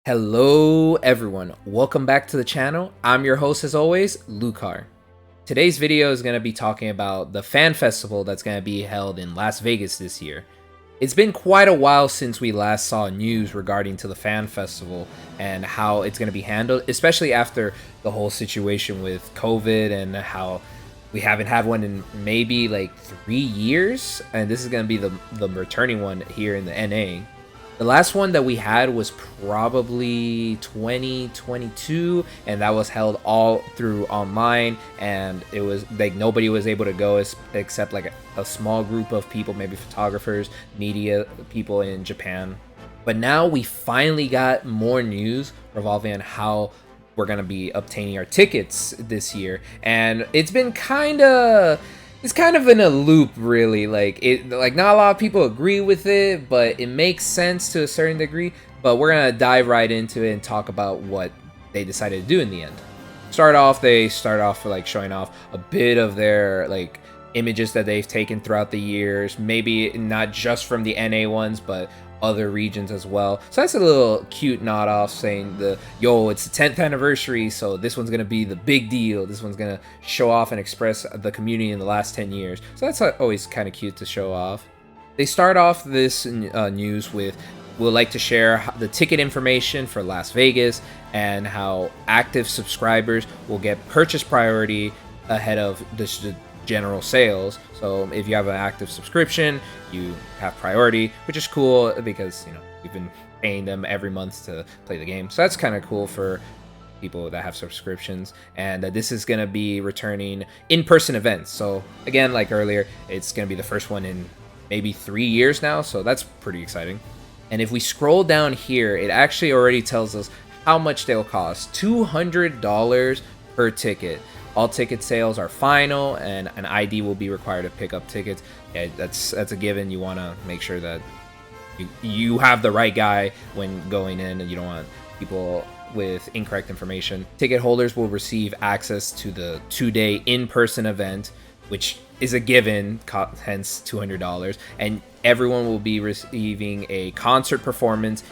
Hello everyone, welcome back to the channel. I'm your host as always, Lucar. Today's video is going to be talking about the fan festival that's going to be held in Las Vegas this year. It's been quite a while since we last saw news regarding to the fan festival and how it's going to be handled, especially after the whole situation with COVID and how we haven't had one in maybe like 3 years, and this is going to be the returning one here in the NA. The last one that we had was probably 2022, and that was held all through online, and it was like nobody was able to go except like a small group of people, maybe photographers, media people in Japan. But now we finally got more news revolving on how we're going to be obtaining our tickets this year, and it's kind of in a loop, really. Like not a lot of people agree with it, but it makes sense to a certain degree. But we're gonna dive right into it and talk about what they decided to do in the end. They start off like showing off a bit of their like images that they've taken throughout the years, maybe not just from the NA ones, but other regions as well. So that's a little cute nod off saying it's the 10th anniversary, so this one's gonna be the big deal. This one's gonna show off and express the community in the last 10 years. So that's always kind of cute to show off. They start off this news with, we'll like to share the ticket information for Las Vegas and how active subscribers will get purchase priority ahead of the general sales. So if you have an active subscription, you have priority, which is cool because we've been paying them every month to play the game. So that's kind of cool for people that have subscriptions. And this is going to be returning in-person events. So again, like earlier, it's going to be the first one in maybe 3 years now, so that's pretty exciting. And if we scroll down here, it actually already tells us how much they'll cost. $200 per ticket. All ticket sales are final, and an ID will be required to pick up tickets. Yeah, that's a given. You want to make sure that you have the right guy when going in, and you don't want people with incorrect information. Ticket holders will receive access to the 2-day in-person event, which is a given, hence $200, and everyone will be receiving a concert performance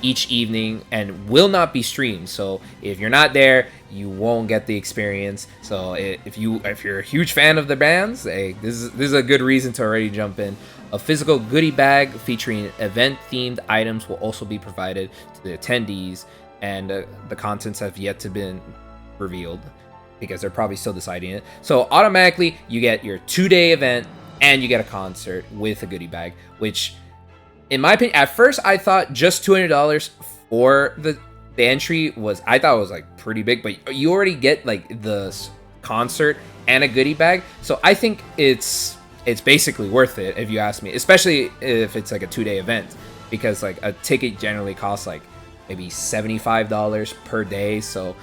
each evening and will not be streamed. So if you're not there, you won't get the experience. So if you're a huge fan of the bands, hey, this is a good reason to already jump in. A physical goodie bag featuring event themed items will also be provided to the attendees, and the contents have yet to been revealed because they're probably still deciding it. So automatically you get your 2-day event and you get a concert with a goodie bag, which in my opinion, at first I thought just $200 for the entry was like pretty big, but you already get like the concert and a goodie bag. So I think it's basically worth it if you ask me, especially if it's like a 2-day event, because like a ticket generally costs like maybe $75 per day. So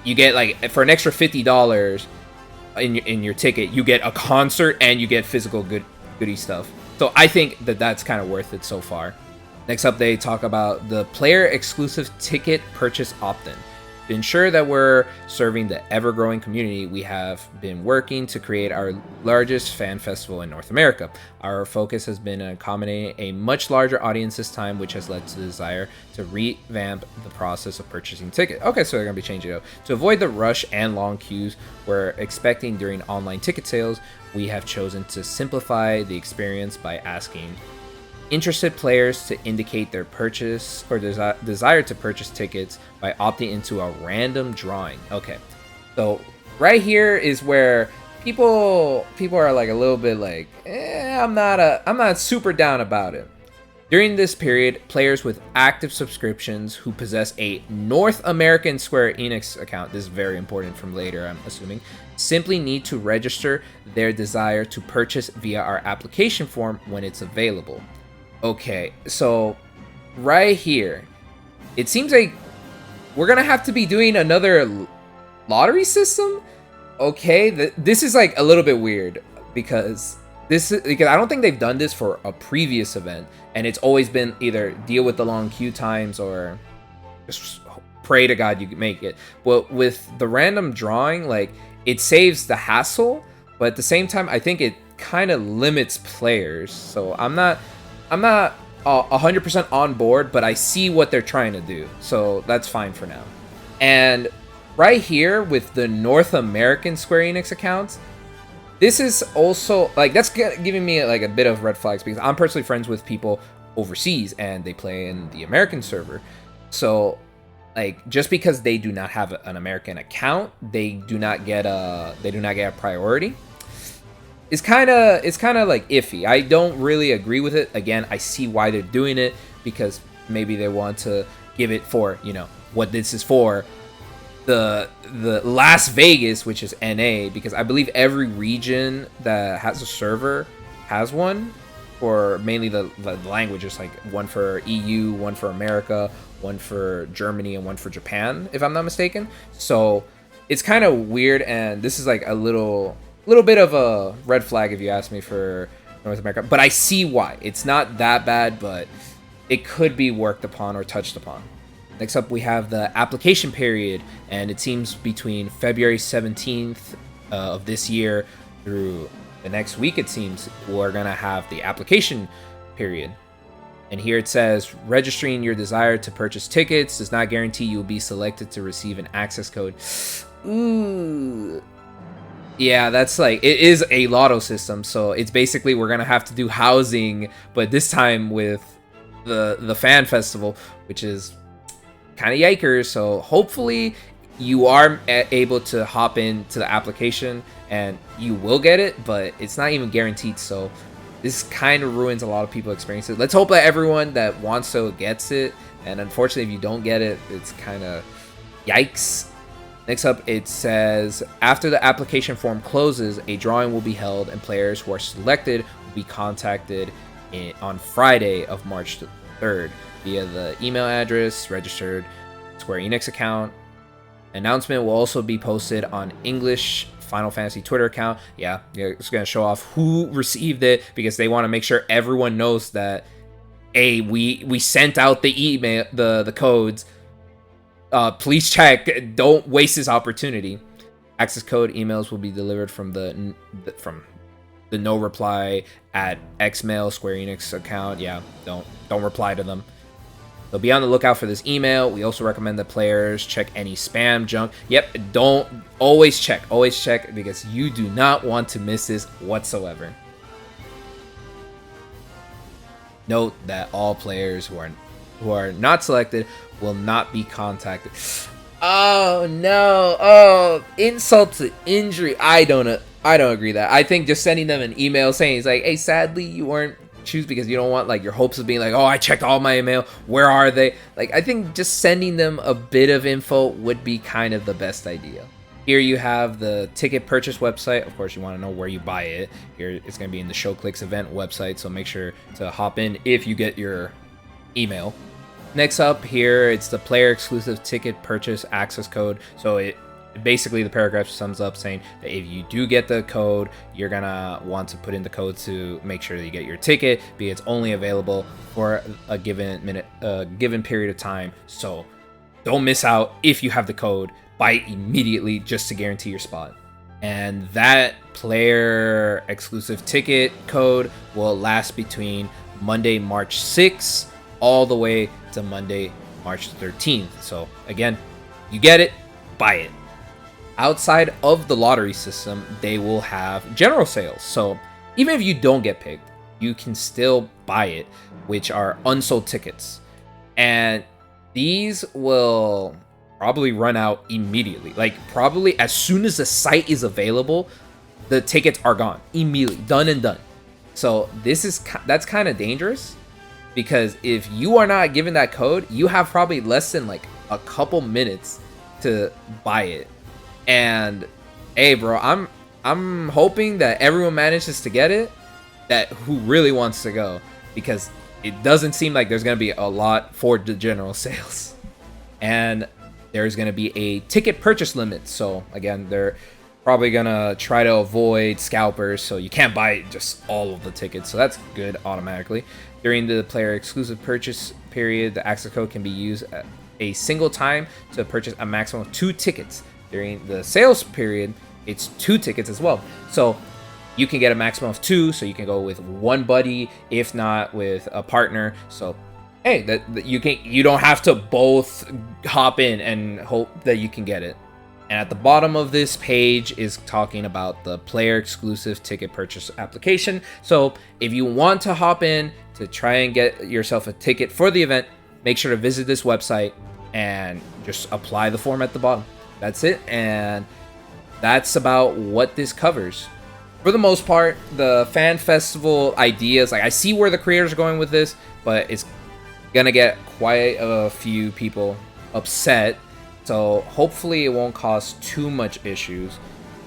you get like for an extra $50 in your ticket, you get a concert and you get physical goodie stuff. So I think that's kind of worth it so far. Next up, they talk about the player exclusive ticket purchase opt-in. To ensure that we're serving the ever-growing community, we have been working to create our largest fan festival in North America. Our focus has been on accommodating a much larger audience this time, which has led to the desire to revamp the process of purchasing tickets. Okay, so they're going to be changing it up. To avoid the rush and long queues we're expecting during online ticket sales, we have chosen to simplify the experience by asking interested players to indicate their purchase or desire to purchase tickets by opting into a random drawing. Okay, so right here is where people are like a little bit like, I'm not super down about it. During this period, players with active subscriptions who possess a North American Square Enix account, this is very important from later, I'm assuming, simply need to register their desire to purchase via our application form when it's available. Okay, so right here, it seems like we're gonna have to be doing another lottery system. Okay, this is like a little bit weird because I don't think they've done this for a previous event, and it's always been either deal with the long queue times or just pray to God you can make it. But with the random drawing, like, it saves the hassle, but at the same time, I think it kind of limits players. So I'm not 100% on board, but I see what they're trying to do, so that's fine for now. And right here with the North American Square Enix accounts, this is also like, that's giving me like a bit of red flags, because I'm personally friends with people overseas and they play in the American server. So like, just because they do not have an American account, they do not get a priority. It's kind of like iffy. I don't really agree with it. Again, I see why they're doing it, because maybe they want to give it for, you know, what this is for, the Las Vegas, which is NA, because I believe every region that has a server has one, or mainly the languages, like one for EU, one for America, one for Germany, and one for Japan, if I'm not mistaken. So it's kind of weird, and this is like a little bit of a red flag, if you ask me, for North America. But I see why. It's not that bad, but it could be worked upon or touched upon. Next up, we have the application period, and it seems between February 17th of this year through the next week, it seems, we're going to have the application period. And here it says, registering your desire to purchase tickets does not guarantee you will be selected to receive an access code. Ooh. Yeah, that's like, it is a lotto system, so it's basically we're going to have to do housing, but this time with the fan festival, which is kind of yikers. So hopefully you are able to hop into the application and you will get it, but it's not even guaranteed. So this kind of ruins a lot of people's experiences. Let's hope that everyone that wants to gets it, and unfortunately if you don't get it, it's kind of yikes. Next up, it says, after the application form closes, a drawing will be held and players who are selected will be contacted on Friday of March 3rd via the email address registered Square Enix account. Announcement will also be posted on English Final Fantasy Twitter account. Yeah, it's going to show off who received it, because they want to make sure everyone knows that, hey, we sent out the email, the codes. Please check. Don't waste this opportunity. Access code emails will be delivered from the no reply at Xmail Square Enix account. Yeah, don't reply to them. So be on the lookout for this email. We also recommend that players check any spam, junk. Yep, don't always check, because you do not want to miss this whatsoever. Note that all players who are not selected will not be contacted. Oh no! Oh, insult to injury. I don't agree with that. I think just sending them an email saying it's like, hey, sadly you weren't choose, because you don't want like your hopes of being like, oh, I checked all my email, where are they? Like, I think just sending them a bit of info would be kind of the best idea. Here you have the ticket purchase website. Of course, you want to know where you buy it. Here it's going to be in the ShowClicks event website, so make sure to hop in if you get your email. Next up here, it's the player exclusive ticket purchase access code. So it basically, the paragraph sums up saying that if you do get the code, you're gonna want to put in the code to make sure that you get your ticket, because it's only available for a given period of time. So don't miss out. If you have the code, buy it immediately just to guarantee your spot. And that player exclusive ticket code will last between Monday, March 6th all the way to Monday, March 13th. So again, you get it, buy it. Outside of the lottery system, they will have general sales. So even if you don't get picked, you can still buy it, which are unsold tickets. And these will probably run out immediately. Like, probably as soon as the site is available, the tickets are gone immediately, done and done. So that's kind of dangerous, because if you are not given that code, you have probably less than like a couple minutes to buy it. And hey, bro, I'm hoping that everyone manages to get it, that who really wants to go, because it doesn't seem like there's going to be a lot for the general sales. And there's going to be a ticket purchase limit. So again, they're probably going to try to avoid scalpers, so you can't buy just all of the tickets. So that's good automatically. During the player exclusive purchase period, the access code can be used at a single time to purchase a maximum of 2 tickets. During the sales period, it's 2 tickets as well. So You can get a maximum of 2, so you can go with one buddy, if not with a partner. So hey, that you don't have to both hop in and hope that you can get it. And at the bottom of this page is talking about the player exclusive ticket purchase application. So if you want to hop in to try and get yourself a ticket for the event, make sure to visit this website and just apply the form at the bottom. That's it, and that's about what this covers. For the most part, the fan festival ideas, like I see where the creators are going with this, but it's gonna get quite a few people upset. So hopefully it won't cause too much issues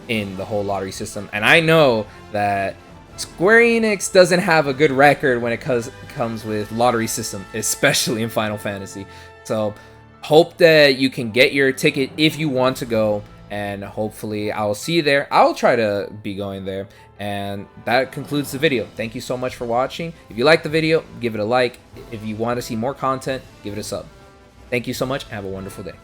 in the whole lottery system. And I know that Square Enix doesn't have a good record when it comes with lottery system, especially in Final Fantasy. So hope that you can get your ticket if you want to go, and hopefully I'll see you there. I'll try to be going there. And that concludes the video. Thank you so much for watching. If you like the video, give it a like. If you want to see more content, give it a sub. Thank you so much and have a wonderful day.